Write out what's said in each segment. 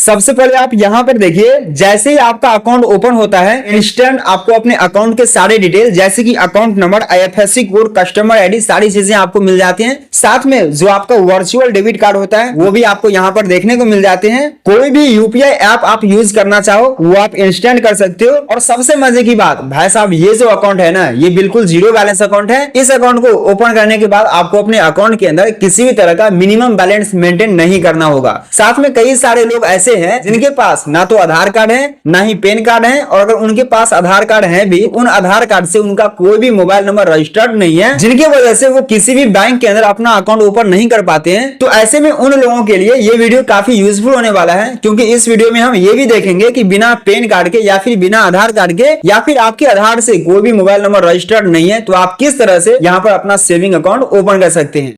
सबसे पहले आप यहाँ पर देखिए, जैसे ही आपका अकाउंट ओपन होता है इंस्टेंट आपको अपने अकाउंट के सारे डिटेल जैसे कि account number, IFSC code, customer ID, सारी चीजें आपको मिल जाती हैं। साथ में जो आपका वर्चुअल डेबिट कार्ड होता है वो भी आपको यहाँ पर देखने को मिल जाते हैं। कोई भी यूपीआई ऐप आप यूज करना चाहो वो आप इंस्टेंट कर सकते हो। और सबसे मजे की बात भाई साहब, ये जो अकाउंट है ना, ये बिल्कुल जीरो बैलेंस अकाउंट है। इस अकाउंट को ओपन करने के बाद आपको अपने अकाउंट के अंदर किसी भी तरह का मिनिमम बैलेंस मेंटेन नहीं करना होगा। साथ में कई सारे लोग ऐसे हैं जिनके पास ना तो आधार कार्ड है ना ही पैन कार्ड है, और अगर उनके पास आधार कार्ड है भी, उन आधार कार्ड से उनका कोई भी मोबाइल नंबर रजिस्टर्ड नहीं है, जिनकी वजह से वो किसी भी बैंक के अंदर अपना अकाउंट ओपन नहीं कर पाते हैं। तो ऐसे में उन लोगों के लिए ये वीडियो काफी यूजफुल होने वाला है, क्योंकि इस वीडियो में हम ये भी देखेंगे कि बिना पैन कार्ड के या फिर बिना आधार कार्ड के या फिर आपके आधार से कोई भी मोबाइल नंबर रजिस्टर्ड नहीं है तो आप किस तरह से यहाँ पर अपना सेविंग अकाउंट ओपन कर सकते हैं।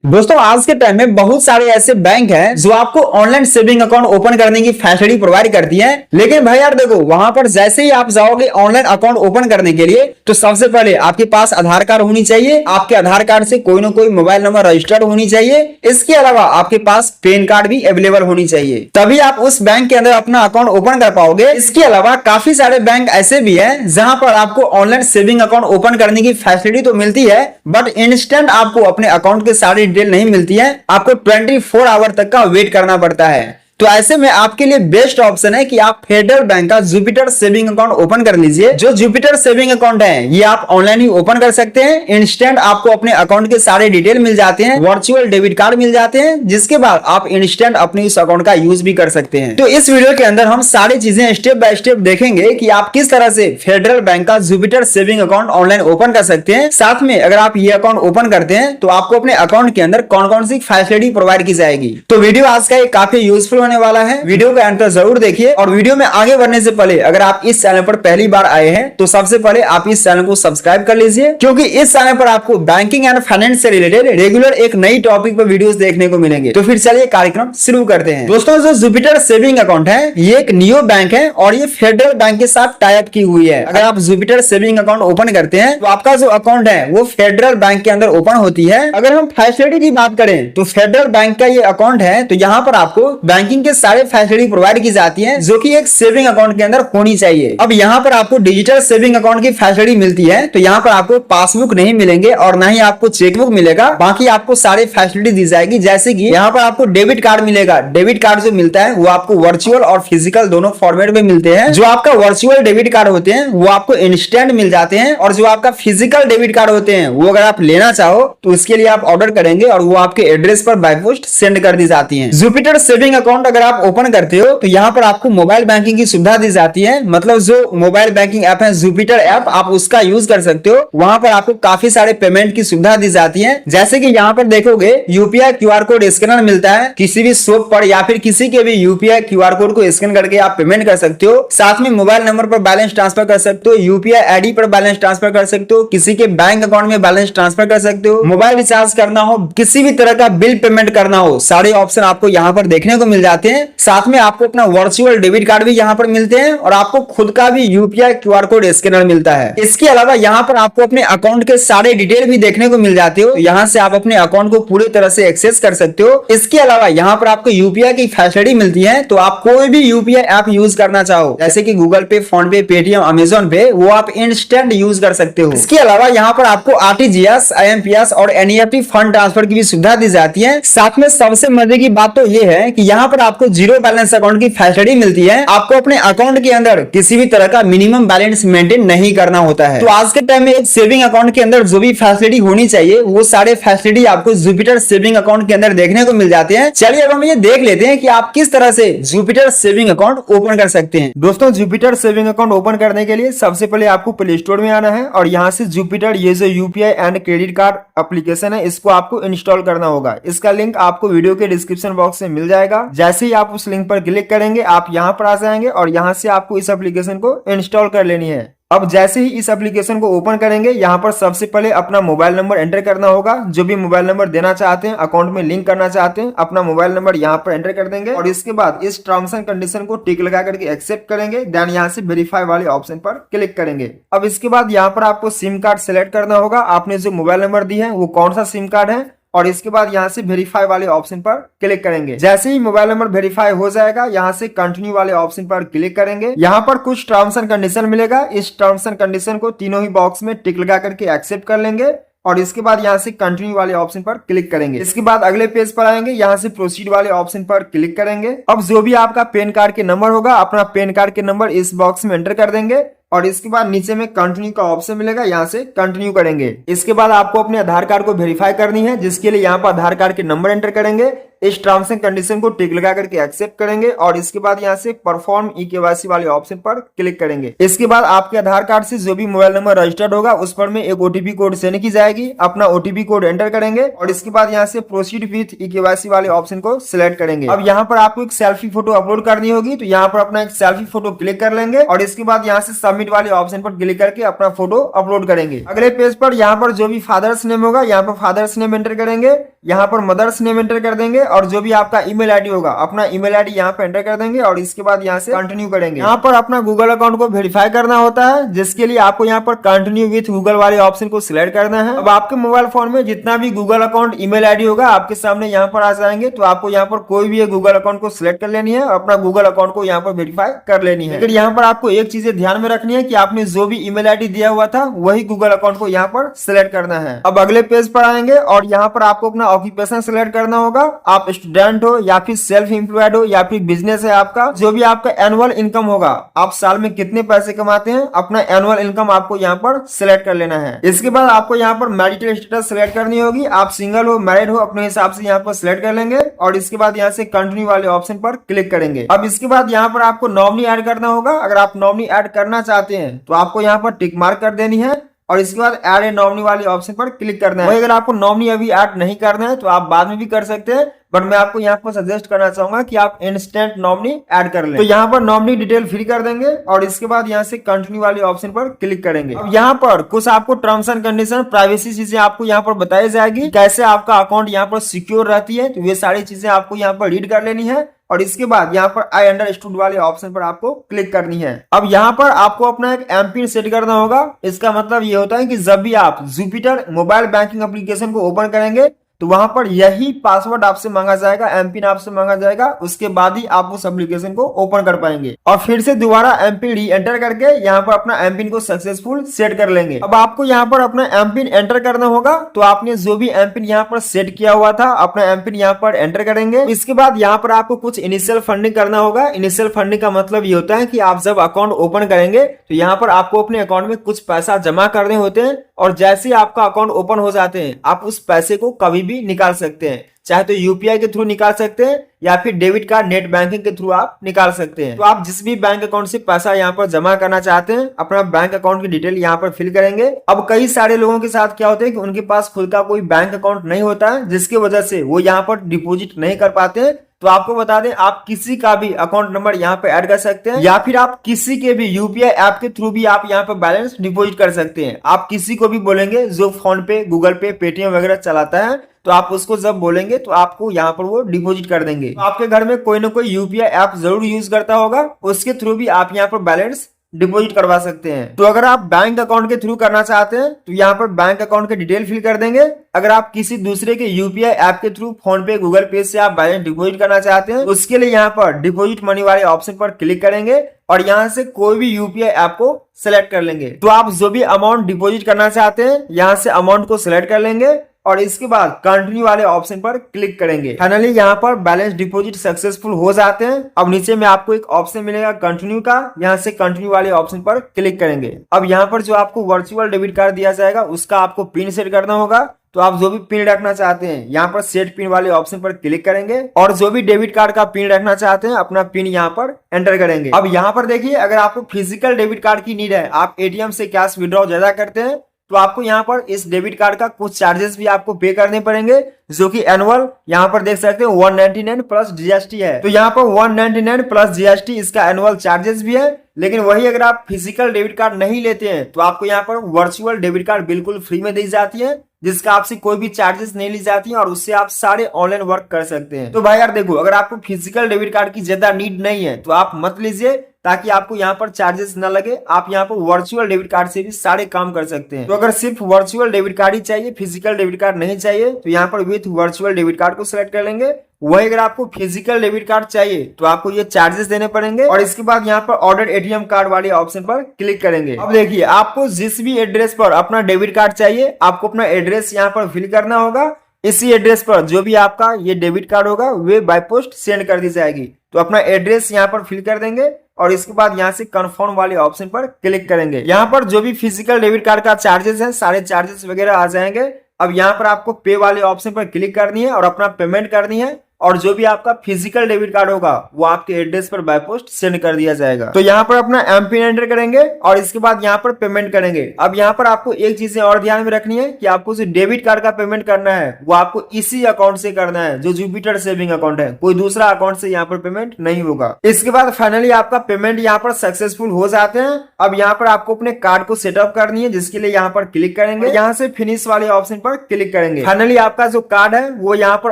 दोस्तों आज के टाइम में बहुत सारे ऐसे बैंक हैं जो आपको ऑनलाइन सेविंग अकाउंट ओपन करने की फैसिलिटी प्रोवाइड करती है। लेकिन भाई यार देखो, वहां पर जैसे ही आप जाओगे ऑनलाइन अकाउंट ओपन करने के लिए तो सबसे पहले आपके पास आधार कार्ड होनी चाहिए, आपके आधार कार्ड से कोई ना कोई मोबाइल नंबर रजिस्टर्ड होनी चाहिए। इसके अलावा आपके पास पैन कार्ड भी अवेलेबल होनी चाहिए, तभी आप उस बैंक के अंदर अपना अकाउंट ओपन कर पाओगे। इसके अलावा काफी सारे बैंक ऐसे भी है जहां पर आपको ऑनलाइन सेविंग अकाउंट ओपन करने की फैसिलिटी तो मिलती है, बट इंस्टेंट आपको अपने अकाउंट के सारी डिटेल नहीं मिलती है। आपको 24 आवर तक का वेट करना पड़ता है। तो ऐसे में आपके लिए बेस्ट ऑप्शन है कि आप फेडरल बैंक का जुपिटर सेविंग अकाउंट ओपन कर लीजिए। जो जुपिटर सेविंग अकाउंट है ये आप ऑनलाइन ही ओपन कर सकते हैं। इंस्टेंट आपको अपने अकाउंट के सारे डिटेल मिल जाते हैं, वर्चुअल डेबिट कार्ड मिल जाते हैं, जिसके बाद आप इंस्टेंट अपने इस अकाउंट का यूज भी कर सकते हैं। तो इस वीडियो के अंदर हम सारी चीजें स्टेप बाय स्टेप देखेंगे कि आप किस तरह से फेडरल बैंक का Jupiter saving account online open कर सकते हैं। साथ में अगर आप ये अकाउंट ओपन करते हैं तो आपको अपने अकाउंट के अंदर कौन कौन सी फैसिलिटी प्रोवाइड की जाएगी। तो वीडियो आज का काफी यूजफुल होने वाला है, वीडियो का एंड तक जरूर देखिए। और वीडियो में आगे बढ़ने से पहले अगर आप इस चैनल पर पहली बार आए हैं तो सबसे पहले आप इस चैनल को सब्सक्राइब कर लीजिए, क्योंकि इस चैनल पर आपको बैंकिंग एंड फाइनेंस से रिलेटेड रेगुलर एक नई टॉपिक पर वीडियोस देखने को मिलेंगे। तो फिर चलिए कार्यक्रम शुरू करते हैं। दोस्तों जो जुपिटर सेविंग अकाउंट है ये एक नियो बैंक है और ये फेडरल बैंक के साथ टाई अप की हुई है। अगर आप जुपिटर सेविंग अकाउंट ओपन करते हैं तो आपका जो अकाउंट है वो फेडरल बैंक के अंदर ओपन होती है। अगर हम फैसिलिटी की बात करें तो फेडरल बैंक का ये अकाउंट है तो यहाँ पर आपको बैंकिंग के सारे फैसिलिटी प्रोवाइड की जाती है जो कि एक सेविंग अकाउंट के अंदर होनी चाहिए। अब यहाँ पर आपको डिजिटल सेविंग अकाउंट की फैसिलिटी मिलती है, तो यहाँ पर आपको पासबुक नहीं मिलेंगे और ना ही आपको चेकबुक मिलेगा। बाकी आपको सारी फैसिलिटी दी जाएगी, जैसे कि यहाँ पर आपको डेबिट कार्ड मिलेगा। डेबिट कार्ड जो मिलता है वो आपको वर्चुअल और फिजिकल दोनों फॉर्मेट में मिलते हैं। जो आपका वर्चुअल डेबिट कार्ड होते हैं वो आपको इंस्टेंट मिल जाते हैं, और जो आपका फिजिकल डेबिट कार्ड होते हैं वो अगर आप लेना चाहो तो उसके लिए आप ऑर्डर करेंगे और वो आपके एड्रेस पर बाय पोस्ट सेंड कर दी जाती है। जुपिटर सेविंग अकाउंट अगर आप ओपन करते हो तो यहाँ पर आपको मोबाइल बैंकिंग की सुविधा दी जाती है। मतलब जो मोबाइल बैंकिंग ऐप है जुपिटर ऐप, आप उसका यूज कर सकते हो। वहां पर आपको काफी सारे पेमेंट की सुविधा दी जाती है, जैसे कि यहाँ पर देखोगे यूपीआई क्यूआर कोड स्कैनर मिलता है। किसी भी शॉप पर या फिर किसी के भी यूपीआई क्यूआर कोड को स्कैन करके आप पेमेंट कर सकते हो। साथ में मोबाइल नंबर पर बैलेंस ट्रांसफर कर सकते हो, यूपीआई आईडी पर बैलेंस ट्रांसफर कर सकते हो, किसी के बैंक अकाउंट में बैलेंस ट्रांसफर कर सकते हो, मोबाइल रिचार्ज करना हो, किसी भी तरह का बिल पेमेंट करना हो, सारे ऑप्शन आपको यहाँ पर देखने को मिल जाते हैं। साथ में आपको अपना वर्चुअल डेबिट कार्ड भी यहाँ पर मिलते हैं और आपको खुद का भी यूपीआई क्यूआर कोड स्कैनर मिलता है। इसके अलावा यहाँ पर आपको अपने अकाउंट के सारे डिटेल भी देखने को मिल जाते हो। यहाँ से आप अपने अकाउंट को पूरी तरह से एक्सेस कर सकते हो। इसके अलावा यहाँ पर आपको यूपीआई की फैसिलिटी मिलती है, तो आप कोई भी यूपीआई ऐप यूज करना चाहो जैसे कि गूगल पे, फोन पे, पेटीएम, अमेजोन पे, वो आप इंस्टेंट यूज कर सकते हो। इसके अलावा यहाँ पर आपको आरटीजीएस, आईएमपीएस और एनईएफटी फंड ट्रांसफर की भी सुविधा दी जाती है। साथ में सबसे मजे की बात तो ये है कि यहाँ पर आपको जीरो बैलेंस अकाउंट की फैसिलिटी मिलती है। आपको अपने अकाउंट के अंदर किसी भी तरह का मिनिमम बैलेंस मेंटेन नहीं करना होता है। तो आज के टाइम में एक सेविंग अकाउंट के अंदर जो भी फैसिलिटी होनी चाहिए वो सारे फैसिलिटी आपको जुपिटर सेविंग अकाउंट के अंदर देखने को मिल जाते हैं। चलिए अब हम ये देख लेते हैं कि आप किस तरह से जुपिटर सेविंग अकाउंट ओपन कर सकते हैं। दोस्तों जुपिटर सेविंग अकाउंट ओपन करने के लिए सबसे पहले आपको प्ले स्टोर में आना है और यहाँ से जुपिटर ये जो UPI and credit card application है इसको आपको इंस्टॉल करना होगा। इसका लिंक आपको वीडियो के डिस्क्रिप्शन बॉक्स में मिल जाएगा। जैसे ही आप उस लिंक पर क्लिक करेंगे आप यहाँ पर आ जाएंगे और यहाँ से आपको इस एप्लीकेशन को इंस्टॉल कर लेनी है। अब जैसे ही इस एप्लीकेशन को ओपन करेंगे यहाँ पर सबसे पहले अपना मोबाइल नंबर एंटर करना होगा। जो भी मोबाइल नंबर देना चाहते हैं, अकाउंट में लिंक करना चाहते हैं, अपना मोबाइल नंबर यहाँ पर एंटर कर देंगे और इसके बाद इस टर्म्स एंड कंडीशन को टिक लगा करके एक्सेप्ट करेंगे। देन यहाँ से वेरीफाई वाले ऑप्शन पर क्लिक करेंगे। अब इसके बाद यहाँ पर आपको सिम कार्ड सेलेक्ट करना होगा। आपने जो मोबाइल नंबर दी है वो कौन सा सिम कार्ड है और इसके बाद यहाँ से वेरीफाई वाले ऑप्शन पर क्लिक करेंगे। जैसे ही मोबाइल नंबर वेरीफाई हो जाएगा, यहाँ से कंटिन्यू वाले ऑप्शन पर क्लिक करेंगे। यहाँ पर कुछ टर्म्स एंड कंडीशन मिलेगा, इस टर्म्स एंड कंडीशन को तीनों ही बॉक्स में टिक लगा करके एक्सेप्ट कर लेंगे और इसके बाद यहाँ से कंटिन्यू वाले ऑप्शन पर क्लिक करेंगे। इसके बाद अगले पेज पर आएंगे, यहाँ से प्रोसीड वाले ऑप्शन पर क्लिक करेंगे। अब जो भी आपका पैन कार्ड के नंबर होगा, अपना पैन कार्ड के नंबर इस बॉक्स में एंटर कर देंगे और इसके बाद नीचे में कंटिन्यू का ऑप्शन मिलेगा, यहाँ से कंटिन्यू करेंगे। इसके बाद आपको अपने आधार कार्ड को वेरीफाई करनी है, जिसके लिए यहाँ पर आधार कार्ड के नंबर एंटर करेंगे, इस टर्म्स एंड कंडीशन को टिक लगा करके एक्सेप्ट करेंगे और इसके बाद यहाँ से परफॉर्म ई-केवाईसी वाले ऑप्शन पर क्लिक करेंगे। इसके बाद आपके आधार कार्ड से जो भी मोबाइल नंबर रजिस्टर्ड होगा उस पर में एक ओटीपी कोड सेंड की जाएगी, अपना ओटीपी कोड एंटर करेंगे और इसके बाद यहाँ से प्रोसीड विथ ई-केवाईसी वाले ऑप्शन को सिलेक्ट करेंगे। अब यहाँ पर आपको एक सेल्फी फोटो अपलोड करनी होगी, तो यहाँ पर अपना एक सेल्फी फोटो क्लिक कर लेंगे और इसके बाद यहाँ से सबमिट वाले ऑप्शन पर क्लिक करके अपना फोटो अपलोड करेंगे। अगले पेज पर यहाँ पर जो भी फादर्स नेम होगा, यहाँ पर फादर्स नेम एंटर करेंगे, यहाँ पर मदर्स नेम एंटर कर देंगे और जो भी आपका ईमेल आईडी होगा, अपना ईमेल आईडी यहाँ पे एंटर कर देंगे और इसके बाद यहाँ से कंटिन्यू करेंगे। यहाँ पर अपना गूगल अकाउंट को वेरीफाई करना होता है, जिसके लिए आपको यहाँ पर कंटिन्यू विथ गूगल वाले ऑप्शन को सिलेक्ट करना है। अब आपके मोबाइल फोन में जितना भी गूगल अकाउंट ईमेल आईडी होगा आपके सामने यहाँ पर आ जाएंगे, तो आपको यहाँ पर कोई भी गूगल अकाउंट को सिलेक्ट कर लेनी है और अपना गूगल अकाउंट को यहाँ पर वेरीफाई कर लेनी है। लेकिन यहाँ पर आपको एक चीजें ध्यान में रखनी है कि आपने जो भी ईमेल आईडी दिया हुआ था वही गूगल अकाउंट को यहाँ पर सिलेक्ट करना है। अब अगले पेज पर आएंगे और यहाँ पर आपको अपना ऑक्यूपेशन सिलेक्ट करना होगा, आप स्टूडेंट हो या फिर सेल्फ एम्प्लॉयड हो या फिर बिजनेस है आपका, जो भी आपका एनुअल इनकम होगा, आप साल में कितने पैसे कमाते हैं, अपना एनुअल इनकम आपको यहाँ पर सिलेक्ट कर लेना है। इसके बाद आपको यहाँ पर मैरिटल स्टेटस सिलेक्ट करनी होगी, आप सिंगल हो मैरिड हो अपने हिसाब से यहाँ पर सिलेक्ट कर लेंगे और इसके बाद यहाँ से कंटिन्यू वाले ऑप्शन पर क्लिक करेंगे। अब इसके बाद यहाँ पर आपको नॉमिनी ऐड करना होगा, अगर आप नॉमिनी ऐड करना चाहते हैं तो आपको यहाँ पर टिक मार्क कर देनी है और इसके बाद ऐड ए नॉमिनी वाले ऑप्शन पर क्लिक करना है। अगर आपको नॉमिनी अभी ऐड नहीं करना है तो आप बाद में भी कर सकते हैं, बट मैं आपको यहाँ पर सजेस्ट करना चाहूंगा कि आप इंस्टेंट नॉमिनी ऐड कर लें। तो यहाँ पर नॉमिनी डिटेल फिल कर देंगे और इसके बाद यहाँ से कंटिन्यू वाले ऑप्शन पर क्लिक करेंगे। अब यहाँ पर कुछ आपको टर्म्स एंड कंडीशन, प्राइवेसी चीजें आपको यहाँ पर बताई जाएगी, कैसे आपका अकाउंट यहाँ पर सिक्योर रहती है, तो ये सारी चीजें आपको यहाँ पर रीड कर लेनी है और इसके बाद यहाँ पर आई अंडरस्टूड वाले ऑप्शन पर आपको क्लिक करनी है। अब यहाँ पर आपको अपना एक एमपिन सेट करना होगा, इसका मतलब ये होता है कि जब भी आप जुपिटर मोबाइल बैंकिंग एप्लीकेशन को ओपन करेंगे तो वहां पर यही पासवर्ड आपसे मांगा जाएगा, एमपिन आपसे मांगा जाएगा, उसके बाद ही आप उस एप्लीकेशन को ओपन कर पाएंगे और फिर से दोबारा एमपिन री एंटर करके यहाँ पर अपना एमपिन को सक्सेसफुल सेट कर लेंगे। अब आपको यहाँ पर अपना एमपिन एंटर करना होगा, तो आपने जो भी एमपिन यहाँ पर सेट किया हुआ था अपना एमपिन यहाँ पर एंटर करेंगे। इसके बाद यहाँ पर आपको कुछ इनिशियल फंडिंग करना होगा। इनिशियल फंडिंग का मतलब ये होता है कि आप जब अकाउंट ओपन करेंगे तो यहाँ पर आपको अपने अकाउंट में कुछ पैसा जमा करने होते हैं और जैसे ही आपका अकाउंट ओपन हो जाते हैं आप उस पैसे को कभी भी निकाल सकते हैं, चाहे तो यूपीआई के थ्रू निकाल सकते हैं या फिर डेबिट कार्ड नेट बैंकिंग के थ्रू आप निकाल सकते हैं। तो आप जिस भी बैंक अकाउंट से पैसा यहाँ पर जमा करना चाहते हैं अपना बैंक अकाउंट की डिटेल यहाँ पर फिल करेंगे। अब कई सारे लोगों के साथ क्या होता है कि उनके पास खुद का कोई बैंक अकाउंट नहीं होता है, जिसकी वजह से वो यहाँ पर डिपोजिट नहीं कर पाते। तो आपको बता दें, आप किसी का भी अकाउंट नंबर यहाँ पे ऐड कर सकते हैं या फिर आप किसी के भी यूपीआई ऐप के थ्रू भी आप यहाँ पे बैलेंस डिपॉजिट कर सकते हैं। आप किसी को भी बोलेंगे जो फोन पे, गूगल पे, पेटीएम वगैरह चलाता है, तो आप उसको जब बोलेंगे तो आपको यहाँ पर वो डिपॉजिट कर देंगे। तो आपके घर में कोई ना कोई यूपीआई ऐप जरूर यूज करता होगा, उसके थ्रू भी आप यहाँ पर बैलेंस डिपॉजिट करवा सकते हैं। तो अगर आप बैंक अकाउंट के थ्रू करना चाहते हैं तो यहाँ पर बैंक अकाउंट के डिटेल फिल कर देंगे। अगर आप किसी दूसरे के यूपीआई ऐप के थ्रू फोन पे, गूगल पे से आप बैलेंस डिपॉजिट करना चाहते हैं, उसके लिए यहाँ पर डिपॉजिट मनी वाले ऑप्शन पर क्लिक करेंगे और यहाँ से कोई भी यूपीआई ऐप को सिलेक्ट कर लेंगे। तो आप जो भी अमाउंट डिपॉजिट करना चाहते हैं यहाँ से अमाउंट को सिलेक्ट कर लेंगे और इसके बाद कंटिन्यू वाले ऑप्शन पर क्लिक करेंगे। फाइनली यहाँ पर बैलेंस डिपॉजिट सक्सेसफुल हो जाते हैं। अब नीचे में आपको एक ऑप्शन मिलेगा कंटिन्यू का, यहाँ से कंटिन्यू वाले ऑप्शन पर क्लिक करेंगे। अब यहाँ पर जो आपको वर्चुअल डेबिट कार्ड दिया जाएगा उसका आपको पिन सेट करना होगा। तो आप जो भी पिन रखना चाहते हैं यहाँ पर सेट पिन वाले ऑप्शन पर क्लिक करेंगे और जो भी डेबिट कार्ड का पिन रखना चाहते हैं अपना पिन यहाँ पर एंटर करेंगे। अब यहाँ पर देखिए, अगर आपको फिजिकल डेबिट कार्ड की नीड है, आप एटीएम से कैश विड्रॉ ज्यादा करते हैं, तो आपको यहाँ पर इस डेबिट कार्ड का कुछ चार्जेस भी आपको पे करने पड़ेंगे, जो कि एनुअल यहाँ पर देख सकते हैं 199 प्लस जीएसटी है। तो यहाँ पर 199 प्लस जीएसटी इसका एनुअल चार्जेस भी है। लेकिन वही अगर आप फिजिकल डेबिट कार्ड नहीं लेते हैं तो आपको यहाँ पर वर्चुअल डेबिट कार्ड बिल्कुल फ्री में दी जाती है, जिसका आपसे कोई भी चार्जेस नहीं ली जाती है और उससे आप सारे ऑनलाइन वर्क कर सकते हैं। तो भाई यार देखो, अगर आपको फिजिकल डेबिट कार्ड की ज्यादा नीड नहीं है तो आप मत लीजिए, ताकि आपको यहाँ पर चार्जेस न लगे। आप यहाँ पर वर्चुअल डेबिट कार्ड से भी सारे काम कर सकते हैं। तो अगर सिर्फ वर्चुअल डेबिट कार्ड ही चाहिए, फिजिकल डेबिट कार्ड नहीं चाहिए, तो यहाँ पर विथ वर्चुअल डेबिट कार्ड को सिलेक्ट कर लेंगे। वही अगर आपको फिजिकल डेबिट कार्ड चाहिए तो आपको ये चार्जेस देने पड़ेंगे और इसके बाद यहाँ पर ऑर्डर एटीएम कार्ड वाले ऑप्शन पर क्लिक करेंगे। अब देखिए, आपको जिस भी एड्रेस पर अपना डेबिट कार्ड चाहिए, आपको अपना एड्रेस यहाँ पर फिल करना होगा। इसी एड्रेस पर जो भी आपका ये डेबिट कार्ड होगा वे बाय पोस्ट सेंड कर दी जाएगी। तो अपना एड्रेस यहाँ पर फिल कर देंगे और इसके बाद यहाँ से कंफर्म वाले ऑप्शन पर क्लिक करेंगे। यहाँ पर जो भी फिजिकल डेबिट कार्ड का चार्जेस है, सारे चार्जेस वगैरह आ जाएंगे। अब यहाँ पर आपको पे वाले ऑप्शन पर क्लिक करनी है और अपना पेमेंट करनी है और जो भी आपका फिजिकल डेबिट कार्ड होगा वो आपके एड्रेस पर बाय पोस्ट सेंड कर दिया जाएगा। तो यहाँ पर अपना एमपिन एंटर करेंगे और इसके बाद यहाँ पर पेमेंट करेंगे। अब यहाँ पर आपको एक चीजें और ध्यान में रखनी है कि आपको जो डेबिट कार्ड का पेमेंट करना है वो आपको इसी अकाउंट से करना है जो जुपिटर सेविंग अकाउंट है, कोई दूसरा अकाउंट से यहाँ पर पेमेंट नहीं होगा। इसके बाद फाइनली आपका पेमेंट यहाँ पर सक्सेसफुल हो जाते हैं। अब यहाँ पर आपको अपने कार्ड को सेटअप करनी है, जिसके लिए यहाँ पर क्लिक करेंगे, यहाँ से फिनिश वाले ऑप्शन पर क्लिक करेंगे। फाइनली आपका जो कार्ड है वो यहाँ पर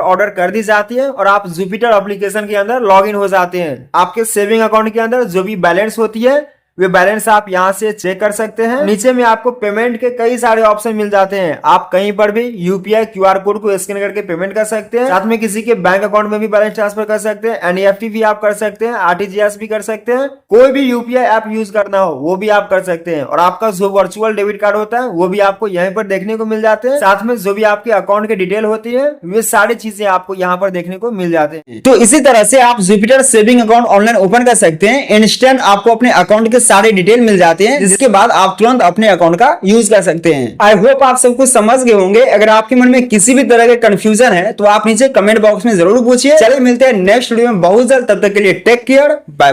ऑर्डर कर दी जाती है और आप जुपिटर एप्लीकेशन के अंदर लॉगिन हो जाते हैं। आपके सेविंग अकाउंट के अंदर जो भी बैलेंस होती है वे बैलेंस आप यहाँ से चेक कर सकते हैं। नीचे में आपको पेमेंट के कई सारे ऑप्शन मिल जाते हैं। आप कहीं पर भी यूपीआई क्यूआर कोड को स्कैन करके पेमेंट कर सकते हैं। साथ में किसी के बैंक अकाउंट में भी बैलेंस ट्रांसफर कर सकते हैं। एनईएफटी भी आप कर सकते हैं, आरटीजीएस भी कर सकते हैं। कोई भी यूपीआई ऐप यूज करना हो वो भी आप कर सकते हैं। और आपका जो वर्चुअल डेबिट कार्ड होता है वो भी आपको यहीं पर देखने को मिल जाते हैं। साथ में जो भी आपके अकाउंट की डिटेल होती है वे सारी चीजें आपको यहाँ पर देखने को मिल जाते हैं। तो इसी तरह से आप Jupiter saving account online open कर सकते हैं। इंस्टेंट आपको अपने अकाउंट के सारे डिटेल मिल जाते हैं, जिसके बाद आप तुरंत अपने अकाउंट का यूज कर सकते हैं। आई होप आप सब कुछ समझ गए होंगे। अगर आपके मन में किसी भी तरह के कंफ्यूजन है तो आप नीचे कमेंट बॉक्स में जरूर पूछिए। चलिए मिलते हैं नेक्स्ट वीडियो में बहुत जल्द। तब तक के लिए टेक केयर, बाय बाय।